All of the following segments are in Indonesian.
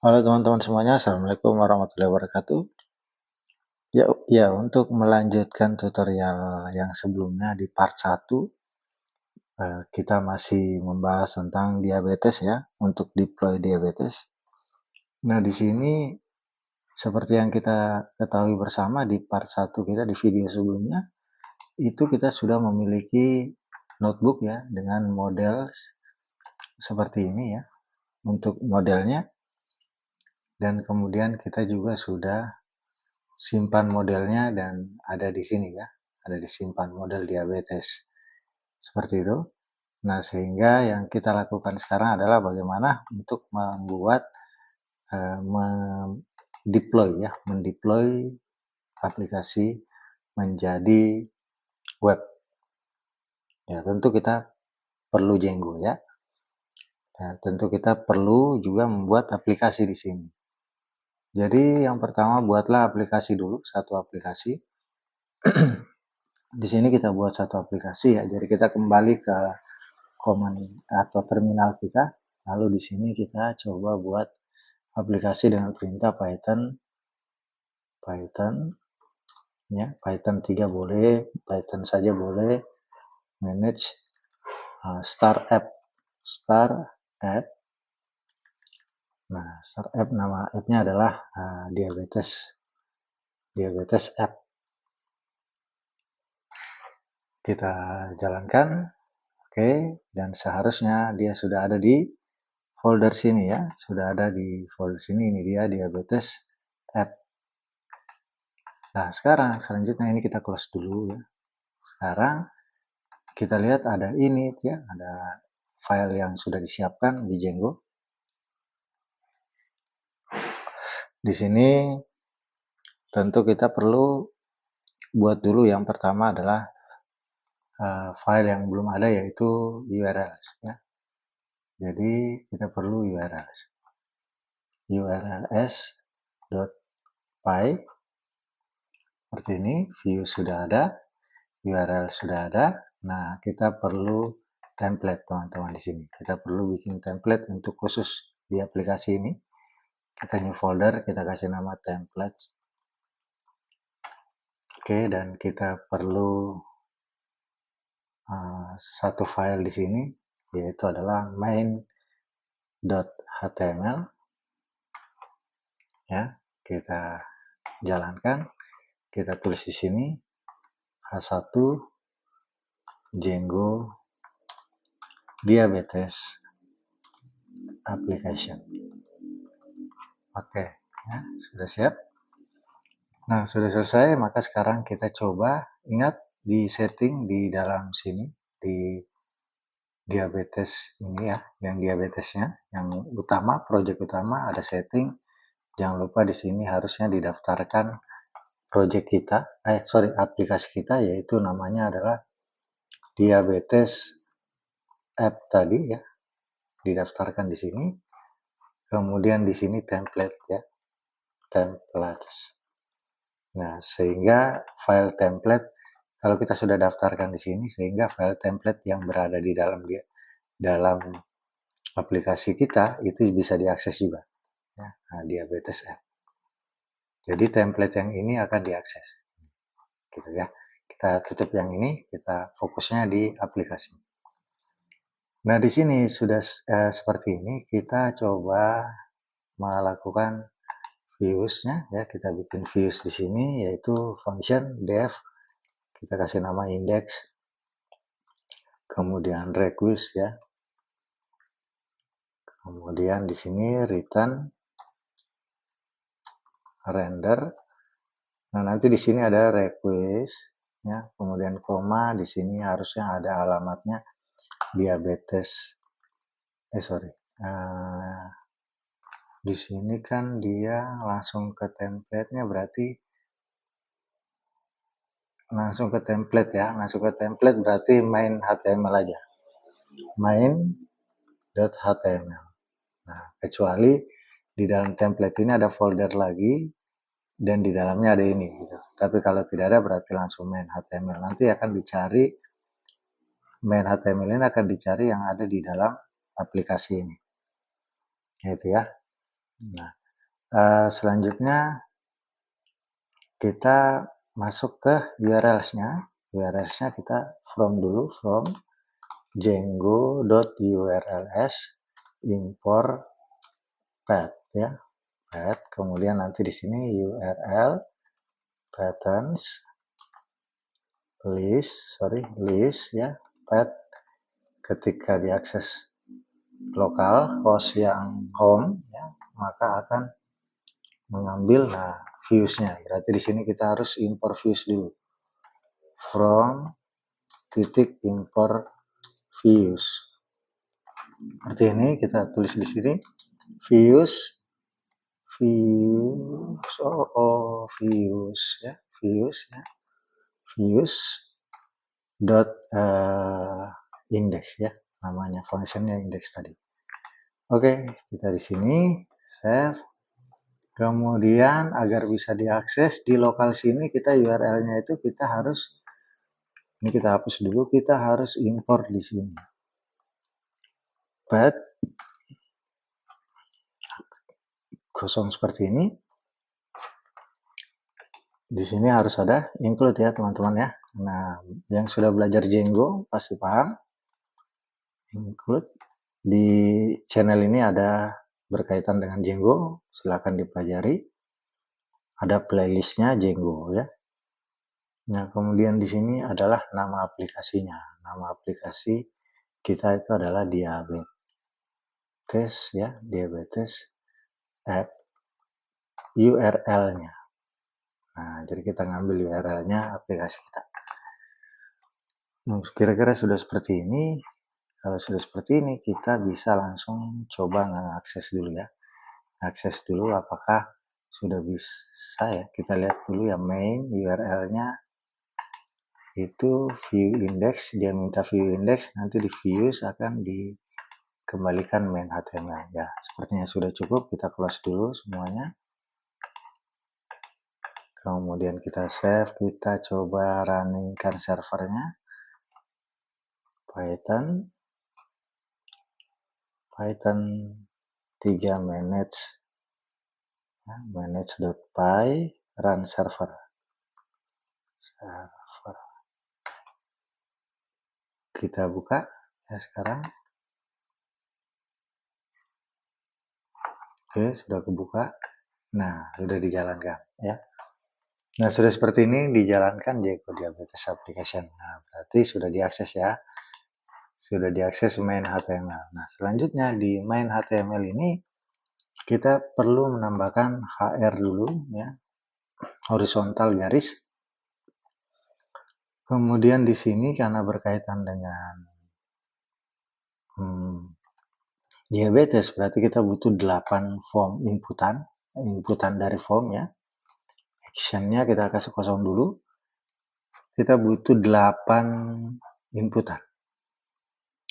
Halo teman-teman semuanya, Assalamualaikum warahmatullahi wabarakatuh. Untuk melanjutkan tutorial yang sebelumnya di part 1, kita masih membahas tentang diabetes ya, untuk deploy diabetes. Nah, di sini seperti yang kita ketahui bersama di part 1 kita di video sebelumnya, itu kita sudah memiliki notebook ya, dengan model seperti ini ya, untuk modelnya. Dan kemudian kita juga sudah simpan modelnya dan ada di sini ya, ada disimpan model diabetes seperti itu. Nah, sehingga yang kita lakukan sekarang adalah bagaimana untuk membuat mendeploy aplikasi menjadi web. Ya, tentu kita perlu Django ya. Ya, tentu kita perlu juga membuat aplikasi di sini. Jadi yang pertama buatlah aplikasi dulu, satu aplikasi. Di sini kita buat satu aplikasi ya. Jadi kita kembali ke command atau terminal kita. Lalu di sini kita coba buat aplikasi dengan perintah Python ya, Python 3 boleh, Python saja boleh, manage start app. Nah, start app, nama app-nya adalah diabetes app. Kita jalankan, oke, dan seharusnya dia sudah ada di folder sini ya, sudah ada di folder sini. Ini dia diabetes app. Nah, selanjutnya ini kita close dulu ya. Sekarang kita lihat ada ini ya, ada file yang sudah disiapkan di Django. Di sini tentu kita perlu buat dulu yang pertama adalah file yang belum ada, yaitu URLs ya. Jadi kita perlu urls.py seperti ini. View sudah ada, URL sudah ada. Nah, kita perlu template teman-teman di sini. Kita perlu bikin template untuk khusus di aplikasi ini. Kita new folder, kita kasih nama template. Oke, dan kita perlu satu file di sini, yaitu adalah main.html. Ya, kita jalankan. Kita tulis di sini H1 Django diabetes application. Oke, ya, sudah siap. Nah, sudah selesai, maka sekarang kita coba, ingat di setting di dalam sini, di diabetes ini ya, yang diabetesnya, yang utama, project utama ada setting. Jangan lupa di sini harusnya didaftarkan project kita, aplikasi kita, yaitu namanya adalah diabetes app tadi ya, didaftarkan di sini. Kemudian di sini template ya, templates. Nah, sehingga file template, kalau kita sudah daftarkan di sini, sehingga file template yang berada di dalam aplikasi kita itu bisa diakses juga ya. Nah, diabetes app. Jadi template yang ini akan diakses gitu ya. Kita tutup yang ini, kita fokusnya di aplikasi. Nah, di sini sudah seperti ini. Kita coba melakukan views-nya ya. Kita bikin views di sini, yaitu function def. Kita kasih nama index, kemudian request ya. Kemudian di sini return render. Nah, nanti di sini ada request ya, kemudian koma, di sini harusnya ada alamatnya diabetes. Di sini kan dia langsung ke template-nya, berarti langsung ke template ya, berarti main HTML aja, main.html. Nah, kecuali di dalam template ini ada folder lagi dan di dalamnya ada ini gitu. Tapi kalau tidak ada berarti langsung main HTML. Nanti akan dicari main HTML ini, akan dicari yang ada di dalam aplikasi ini. Gitu ya. Nah, selanjutnya kita masuk ke URL-nya. URL-nya kita from dulu, from django.urls import path ya, path. Kemudian nanti di sini URL patterns list ya, path. Ketika diakses lokal host yang home ya, maka akan mengambil views-nya. Berarti di sini kita harus import views dulu. From titik import views. Seperti ini kita tulis di sini views ya, views dot index ya, namanya functionnya index tadi. Oke, kita di sini save. Kemudian agar bisa diakses di lokal sini, kita URL-nya itu kita harus, ini kita hapus dulu, kita harus import di sini. Path kosong seperti ini. Di sini harus ada include ya teman-teman ya. Nah, yang sudah belajar Django pasti paham. Include di channel ini ada berkaitan dengan Django, silakan dipelajari. Ada playlistnya Django ya. Nah, kemudian di sini adalah nama aplikasinya. Nama aplikasi kita itu adalah diabetes ya, diabetes app URL-nya. Nah, jadi kita ngambil URL-nya aplikasi kita. Nah, kira-kira sudah seperti ini. Kalau sudah seperti ini, kita bisa langsung coba mengakses dulu ya. Akses dulu apakah sudah bisa ya. Kita lihat dulu ya, main URL-nya itu view index. Dia minta view index, nanti di views akan dikembalikan main HTML. Ya, sepertinya sudah cukup. Kita close dulu semuanya. Kemudian kita save, kita coba runningkan servernya. Python 3 manage.py run server. Kita buka ya sekarang. Oke, sudah kebuka. Nah, sudah dijalankan ya. Nah, sudah seperti ini dijalankan Django Diabetes Application. Nah, berarti sudah diakses ya. Sudah diakses main HTML. Nah, selanjutnya di main HTML ini kita perlu menambahkan HR dulu ya. Horizontal garis. Kemudian di sini karena berkaitan dengan diabetes, berarti kita butuh 8 form inputan dari form ya. Actionnya kita kasih kosong dulu. Kita butuh 8 inputan.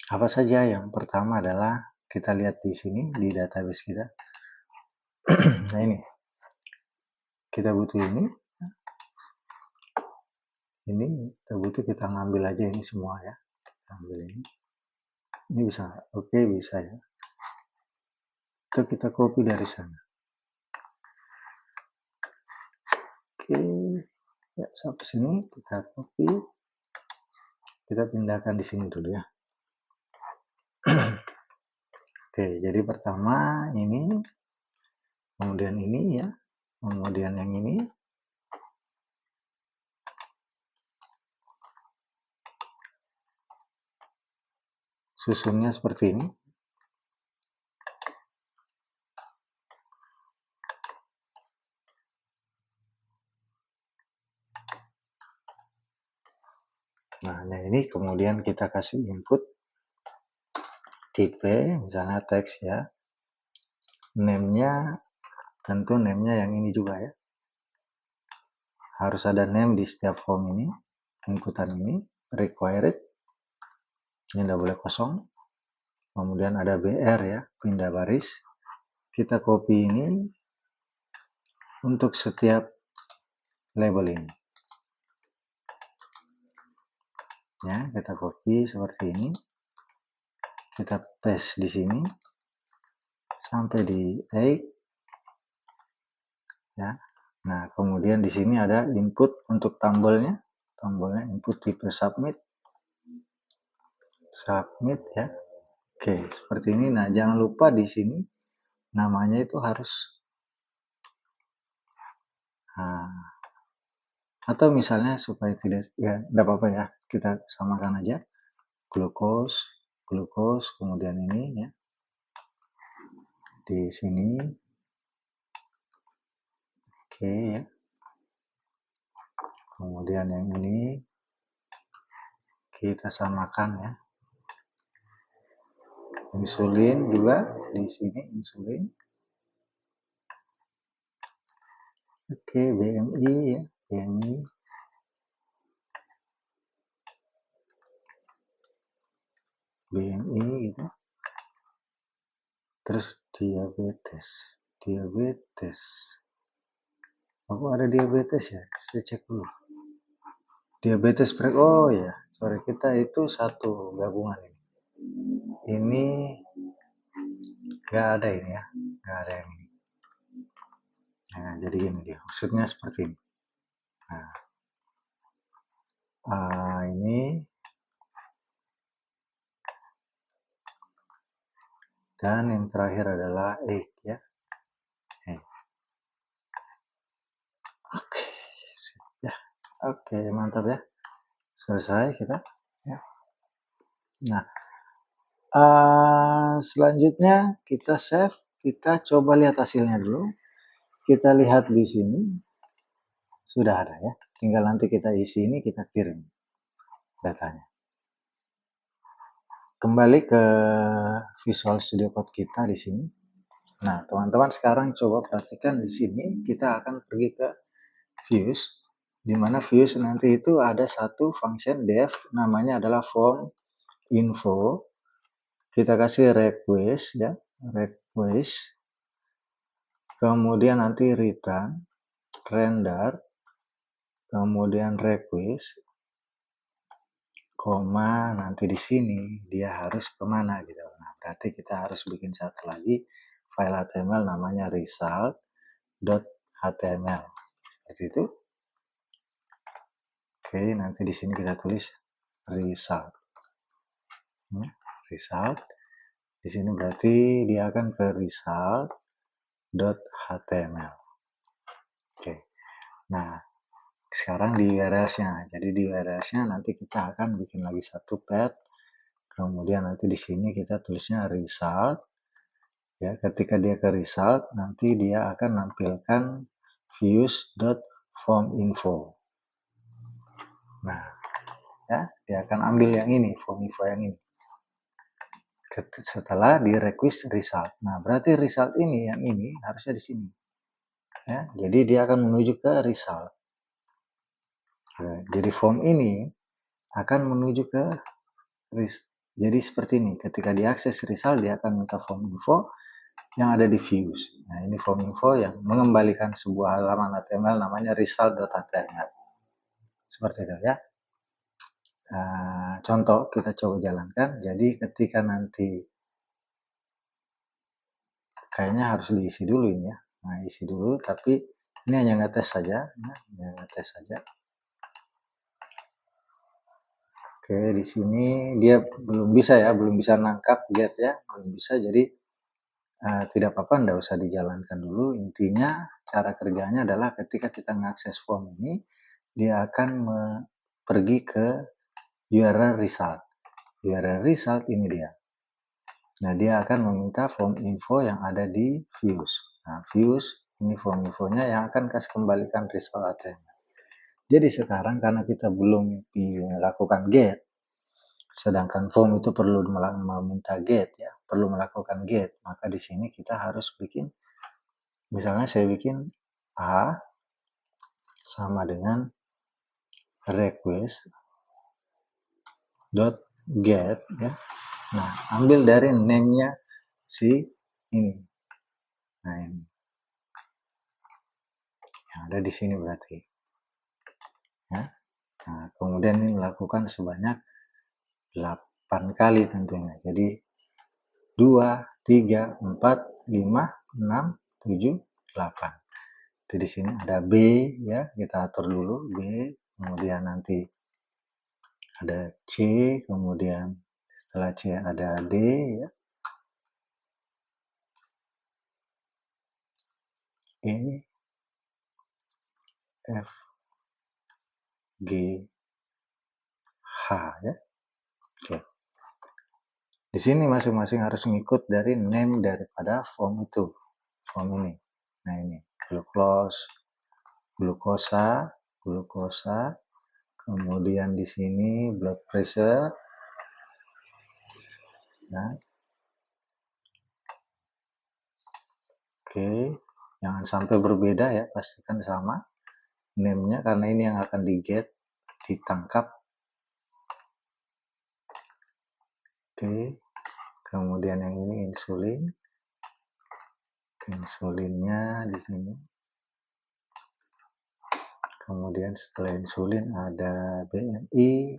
Apa saja? Yang pertama adalah kita lihat di sini di database kita. Nah, ini kita butuh ini kita butuh, kita ngambil aja ini semua ya. Ambil ini bisa, oke bisa ya. Itu kita copy dari sana. Oke ya, sampai sini kita copy, kita pindahkan di sini dulu ya. Oke, jadi pertama ini, kemudian ini ya, kemudian yang ini, susunnya seperti ini. Nah, ini kemudian kita kasih input tipe, misalnya teks ya. Name-nya, tentu name-nya yang ini juga ya. Harus ada name di setiap form ini, inputan ini, required. Ini tidak boleh kosong. Kemudian ada BR ya, pindah baris. Kita copy ini untuk setiap label ini. Ya, kita copy seperti ini. Kita paste di sini sampai di 8. ya. Nah, kemudian di sini ada input untuk tombolnya input tipe submit ya. Oke, seperti ini. Nah, jangan lupa di sini namanya itu harus atau misalnya supaya tidak, ya tidak apa-apa ya, kita samakan aja glukos, kemudian ini ya di sini. Oke ya, kemudian yang ini kita samakan ya, insulin juga di sini, insulin. Oke, BMI ya, BMI gitu. Terus diabetes. Aku ada diabetes ya, saya cek dulu. Diabetes oh ya, sorry, kita itu satu gabungan ini. Ini nggak ada ini ya, nggak ada yang ini. Nah, jadi gini dia, maksudnya seperti ini. Nah, ini dan yang terakhir adalah egg ya. Oke, ya, oke, mantap ya. Selesai kita. Ya. Nah, selanjutnya kita save, kita coba lihat hasilnya dulu. Kita lihat di sini sudah ada ya. Tinggal nanti kita isi ini, kita kirim datanya. Kembali ke Visual Studio Code kita di sini. Nah, teman-teman sekarang coba perhatikan di sini, kita akan pergi ke views, di mana views nanti itu ada satu function def, namanya adalah form info. Kita kasih request ya, request, kemudian nanti return, render, kemudian request, koma, nanti di sini dia harus kemana gitu. Nah, berarti kita harus bikin satu lagi file HTML namanya result.html. Seperti itu. Oke, nanti di sini kita tulis result. Result. Di sini berarti dia akan ke result.html. Oke. Nah, sekarang di URL-nya. Jadi di URL-nya nanti kita akan bikin lagi satu path. Kemudian nanti di sini kita tulisnya result. Ya, ketika dia ke result, nanti dia akan nampilkan views.forminfo. Nah, ya, dia akan ambil yang ini, form info yang ini. Setelah di request result. Nah, berarti result ini, yang ini harusnya di sini. Ya, jadi dia akan menuju ke result. Nah, jadi form ini akan menuju ke result. Jadi seperti ini, ketika diakses result, dia akan minta form info yang ada di views. Nah, ini form info yang mengembalikan sebuah halaman HTML namanya result.html. Seperti itu ya. Contoh kita coba jalankan. Jadi ketika nanti kayaknya harus diisi dulu ini ya. Nah, isi dulu, tapi ini hanya ngetes saja, ya, hanya ngetes saja. Oke, di sini dia belum bisa ya, belum bisa nangkap get ya, belum bisa. Jadi tidak apa-apa, enggak usah dijalankan dulu. Intinya cara kerjanya adalah ketika kita mengakses form ini, dia akan pergi ke URL result. URL result ini dia. Nah, dia akan meminta form info yang ada di views. Nah, views ini form infonya yang akan kasih kembalikan result HTML. Jadi sekarang karena kita belum melakukan get, sedangkan form itu perlu meminta get ya, perlu melakukan get, maka di sini kita harus bikin, misalnya saya bikin a sama dengan request dot get ya. Nah, ambil dari name-nya si ini. Nah, ini yang ada di sini berarti ya. Nah, kemudian ini melakukan sebanyak 8 kali tentunya. Jadi 2, 3, 4, 5, 6, 7, 8. Di sini ada B ya, kita atur dulu B, kemudian nanti ada C, kemudian setelah C ada D ya, E, F, G, H ya. Oke. Di sini masing-masing harus ngikut dari name daripada form itu, form ini. Nah ini glucose, glukosa, kemudian di sini blood pressure, ya. Oke, jangan sampai berbeda ya, pastikan sama name-nya karena ini yang akan ditangkap. Oke, kemudian yang ini insulinnya di sini. Kemudian setelah insulin ada BMI,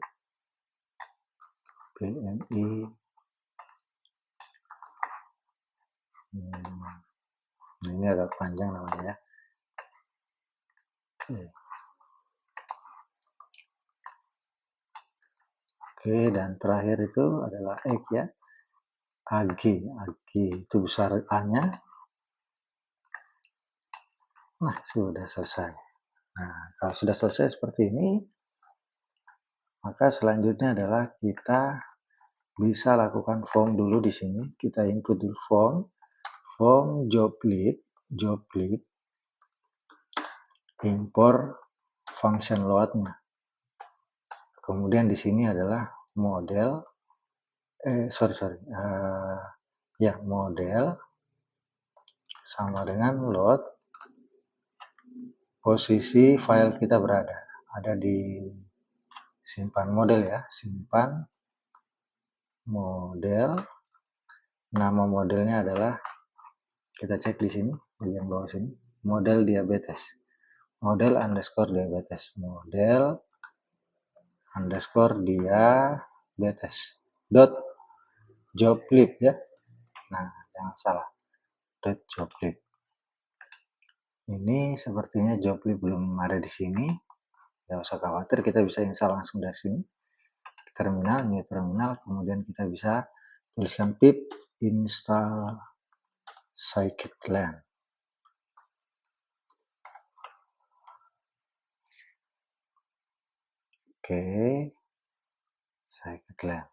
Nah, ini agak panjang namanya ya. Oke, dan terakhir itu adalah egg ya. AG itu besar A-nya. Nah, sudah selesai. Nah, kalau sudah selesai seperti ini, maka selanjutnya adalah kita bisa lakukan form dulu di sini. Kita input dulu form job lead, import function load-nya. Kemudian di sini adalah model, model sama dengan load posisi file kita berada. Ada di simpan model ya, simpan model. Nama modelnya adalah, kita cek di sini, bagian bawah sini, model diabetes. Model underscore diabetes. Model underscore diabetes. Dot job lead ya. Nah, jangan salah. Dot job lead. Ini sepertinya job lead belum ada di sini. Tidak usah khawatir, kita bisa install langsung dari sini. Terminal, new terminal, kemudian kita bisa tuliskan pip install scikit-learn. Oke, scikit-learn.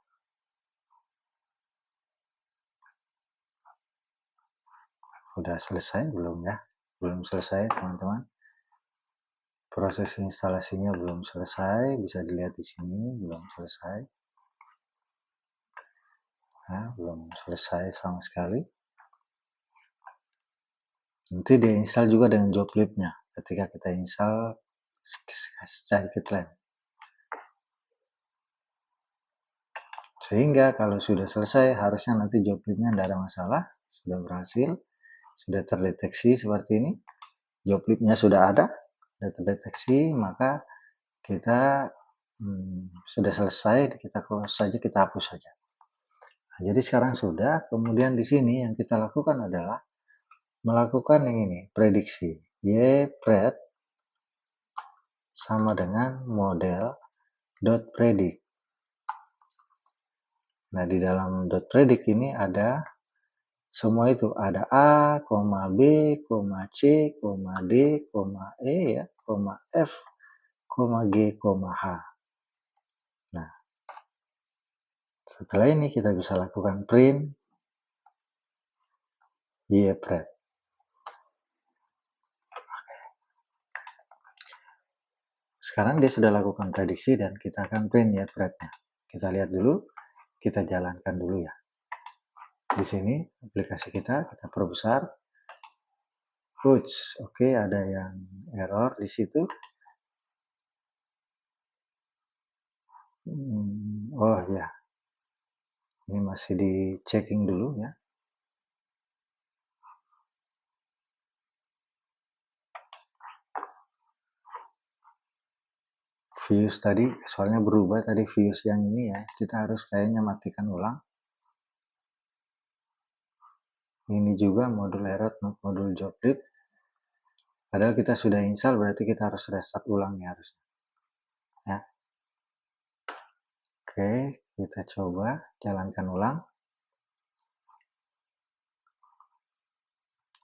Udah selesai belum ya? Belum selesai teman-teman. Proses instalasinya belum selesai, bisa dilihat di sini belum selesai. Nah, belum selesai sama sekali. Nanti dia install juga dengan job lead-nya ketika kita install scikit-learn. Sehingga kalau sudah selesai, harusnya nanti job lead-nya tidak ada masalah, sudah berhasil, sudah terdeteksi seperti ini. Job lead-nya sudah ada, sudah terdeteksi, maka kita sudah selesai, kita close saja, kita hapus saja. Nah, jadi sekarang sudah, kemudian di sini yang kita lakukan adalah melakukan yang ini, prediksi. Ypred sama dengan model.predict. Nah, di dalam .predict ini ada semua itu. Ada A, B, C, D, E, ya, F, G, H. Nah, setelah ini kita bisa lakukan print Ypred. Sekarang dia sudah lakukan prediksi dan kita akan print Ypred-nya. Kita lihat dulu, kita jalankan dulu ya. Di sini aplikasi kita perbesar. Oke, ada yang error di situ. Oh ya, ini masih di checking dulu ya. Views tadi soalnya berubah tadi, views yang ini ya, kita harus kayaknya matikan ulang. Ini juga modul error, modul job lead. Padahal kita sudah install, berarti kita harus restart ulang nih harusnya. Ya. Oke, kita coba jalankan ulang.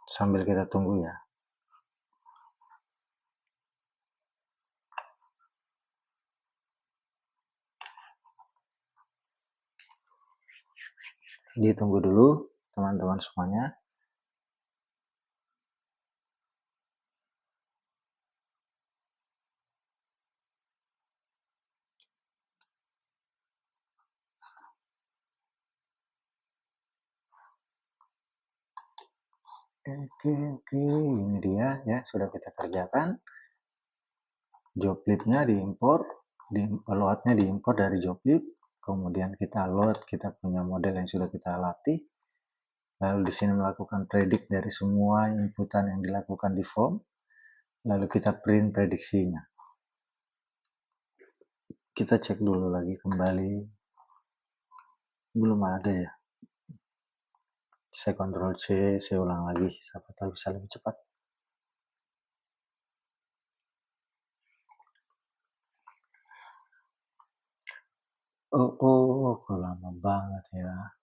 Sambil kita tunggu ya. Ditunggu dulu teman-teman semuanya. Oke, ini dia ya, sudah kita kerjakan. Joblib-nya diimpor, load-nya diimpor dari joblib, kemudian kita load kita punya model yang sudah kita latih, lalu di sini melakukan predict dari semua inputan yang dilakukan di form, lalu kita print prediksinya. Kita cek dulu lagi kembali, belum ada ya. Saya Ctrl C, saya ulang lagi, siapa tahu bisa lebih cepat. Kok lama banget ya.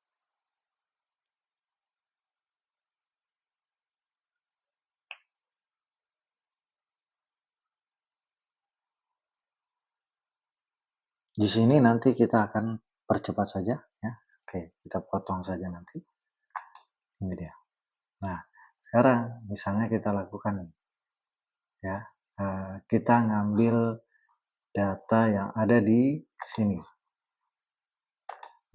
Di sini nanti kita akan percepat saja ya. Oke, kita potong saja nanti. Ini dia. Nah, sekarang misalnya kita lakukan ya, kita ngambil data yang ada di sini.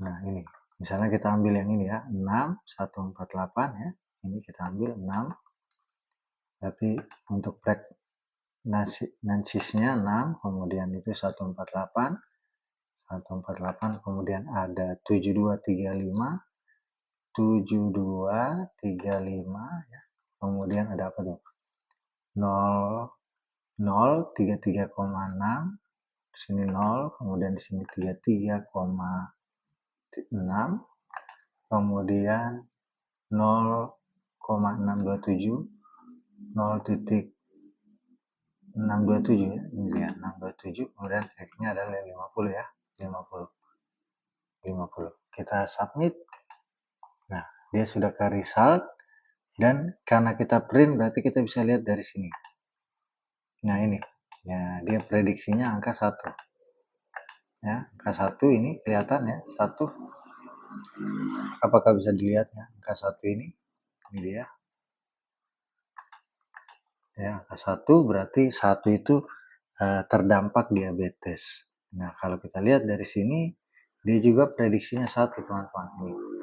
Nah, ini. Misalnya kita ambil yang ini ya, 6148 ya. Ini kita ambil 6. Berarti untuk nansisnya 6, kemudian itu 148, kemudian ada 7235, 7235 ya. Kemudian ada apa tuh? 033,6, di sini 0, kemudian di sini 33,6, kemudian 0,627, 0,627 ya, ini dia 627, kemudian X-nya adalah 50 ya, 50. Kita submit. Nah, dia sudah ke result, dan karena kita print berarti kita bisa lihat dari sini. Nah, ini. Ya, dia prediksinya angka 1. Ya, angka 1 ini kelihatan ya, 1. Apakah bisa dilihat ya, angka 1 ini? Ini dia. Ya, angka 1 berarti 1 itu terdampak diabetes. Nah, kalau kita lihat dari sini, dia juga prediksinya 1, teman-teman.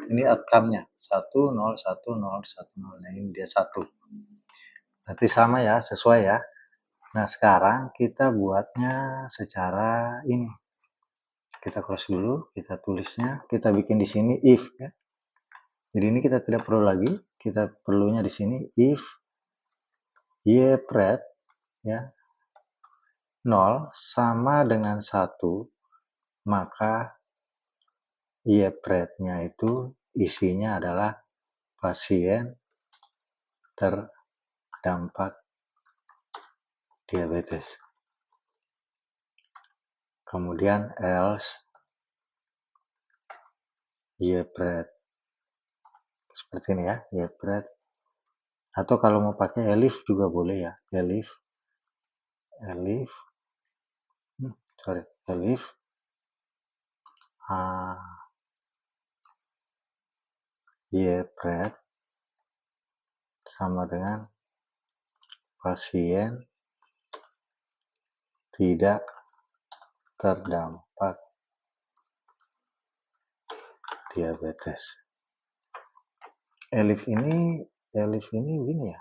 Ini outcome-nya, 1, 0, 1, 0, 1, 0. Nah, ini dia 1. Berarti sama ya, sesuai ya. Nah, sekarang kita buatnya secara ini. Kita cross dulu, kita tulisnya, kita bikin di sini if ya. Jadi ini kita tidak perlu lagi, kita perlunya di sini if y-pred ya 0 sama dengan 1, maka y-pred-nya itu isinya adalah pasien terdampak diabetes. Kemudian else y-pred seperti ini ya, y-pred, atau kalau mau pakai elif juga boleh ya, elif y-pred sama dengan pasien tidak terdampak diabetes. Elif ini gini ya.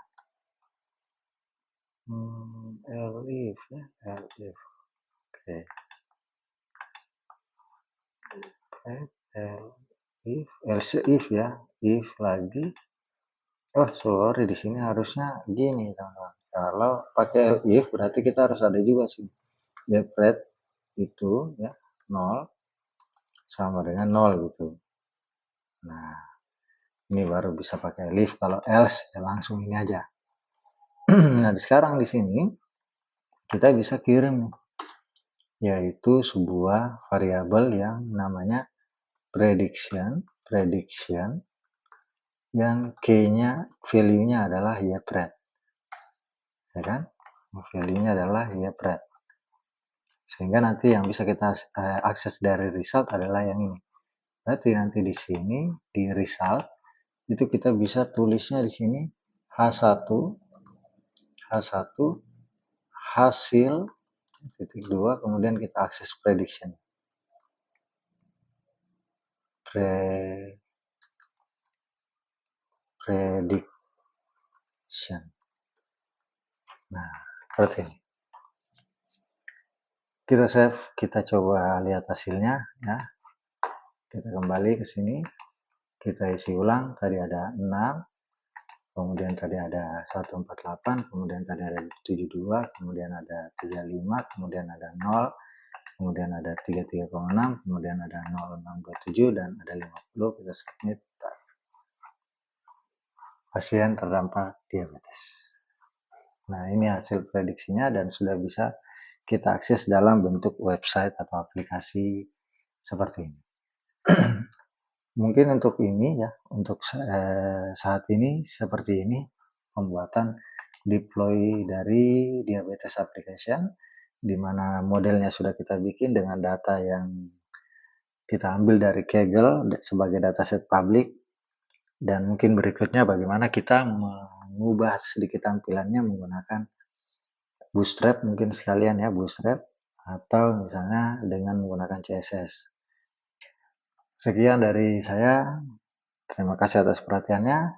Elif ya, elif. Oke. Else if ya, if lagi. Oh sorry, di sini harusnya gini teman-teman. Kalau pakai if berarti kita harus ada juga sih. Ya pred itu ya 0 sama dengan 0 gitu. Nah, ini baru bisa pakai if. Kalau else ya langsung ini aja. Nah, sekarang di sini kita bisa kirim nih, yaitu sebuah variabel yang namanya prediction yang key-nya value-nya adalah YPRED, ya kan? Value-nya adalah YPRED. Sehingga nanti yang bisa kita akses dari result adalah yang ini. Berarti nanti di sini di result itu kita bisa tulisnya di sini H1 hasil titik 2, kemudian kita akses prediction. Prediction. Nah, seperti ini. Kita save, kita coba lihat hasilnya ya. Kita kembali ke sini, kita isi ulang. Tadi ada 6, kemudian tadi ada 148, kemudian tadi ada 72, kemudian ada 35, kemudian ada 0, kemudian ada 33,6, kemudian ada 0,627 dan ada 50. Kita submit. Pasien terdampak diabetes. Nah, ini hasil prediksinya dan sudah bisa kita akses dalam bentuk website atau aplikasi seperti ini. Mungkin untuk ini ya, untuk saat ini seperti ini pembuatan deploy dari diabetes application, di mana modelnya sudah kita bikin dengan data yang kita ambil dari Kaggle sebagai dataset publik, dan mungkin berikutnya bagaimana kita mengubah sedikit tampilannya menggunakan Bootstrap, mungkin sekalian ya Bootstrap, atau misalnya dengan menggunakan CSS. Sekian dari saya. Terima kasih atas perhatiannya.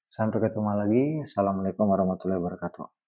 Sampai ketemu lagi. Assalamualaikum warahmatullahi wabarakatuh.